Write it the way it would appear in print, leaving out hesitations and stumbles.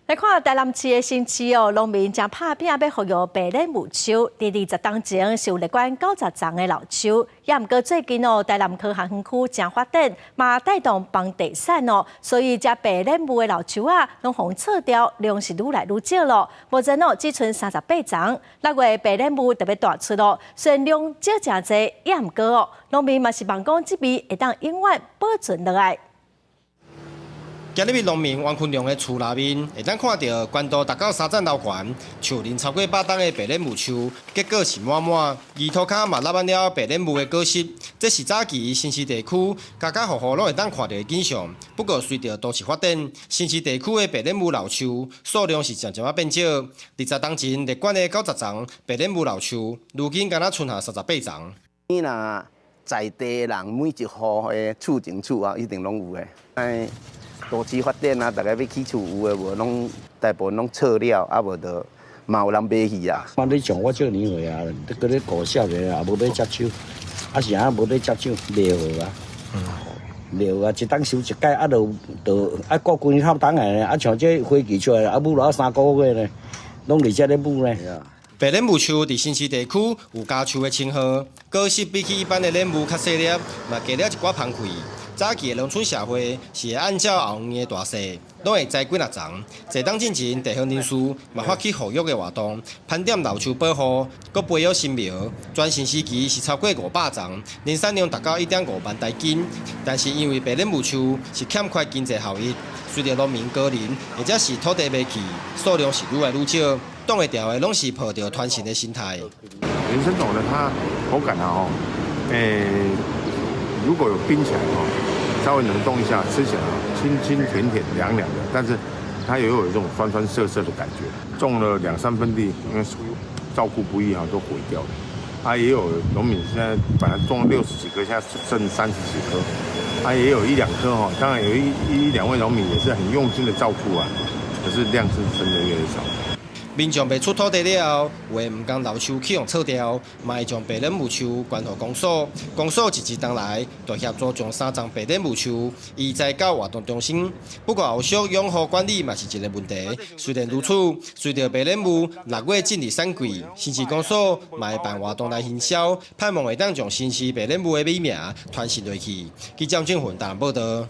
来看台南市的新市哦，农民将拍拼要复育白莲雾树。伫20当前是有列管90丛的老树，也毋过最近哦，台南科学园区正发展，嘛带动房地产哦，所以这白莲雾的老树啊，拢互撤掉，量是愈来愈少咯。目前哦，只剩38丛。6月白莲雾特别大出咯，虽然量少真济，也毋过哦，农民嘛是望讲这边会当永远保存落来。 今日农民王坤良的厝内面，会当看到关渡达到3层楼悬、树龄超过100担的白莲雾树，结果是满满。泥土骹嘛落满了白莲雾的果实，这是早期新市地区家家户户拢会当看到的景象。不过随着都市发展，新市地区的白莲雾老树数量是渐渐啊变少。20当前列管的90丛白莲雾老树，如今敢若剩下38丛。你若在地人每一户的厝前厝后一定拢有的。都市发展啊，大家要起厝有诶无，拢大部分拢撤了，啊无就嘛有人买去啊。啊，你像我这年岁啊，你搁咧顾少年啊，无要接手，啊是啊，无要接手，掠啊，掠啊，一当收一届，啊就啊过几套等来啊像这花期出来，啊母了3个月呢，拢伫遮咧母呢。白莲雾树伫新市地区有家树的称号，果实比起一般的莲雾较细粒，嘛加了一寡芳气。 早期的农村社会是会按照后园的大小，拢会栽几啊丛。坐当进前，地方人士嘛发起护育的活动，盘点老树保护，佮培育新苗。全盛时期是超过500丛，年产量达到1.5万台斤。但是因为白莲雾树是欠缺经济效益，随着农民高龄或者是土地卖去，数量是愈来愈少。挡会掉的拢是抱着传承的心态。原生种的它口感啊如果有冰起来稍微冷冻一下，吃起来清清甜甜凉凉的，但是它也有一种酸酸涩涩的感觉。种了2-3分地，因为照顾不易都毁掉了。它也有农民现在本来种了60几棵，现在剩30几棵。它也有1-2棵当然有1-2位农民也是很用心的照顾啊，可是量是真的越来越少。 民众卖出土地了后，有的唔将老树去用撤掉，嘛会将白莲雾树关予公所。公所一当来，就协助将3丛白莲雾树移栽到活动中心。不过后续养护管理嘛是一个问题。虽然如此，随着白莲雾6月进入产季，新市公所嘛会办活动来行销，盼望会当将新市白莲雾的美名传承落去。记者郑俊云台南报道。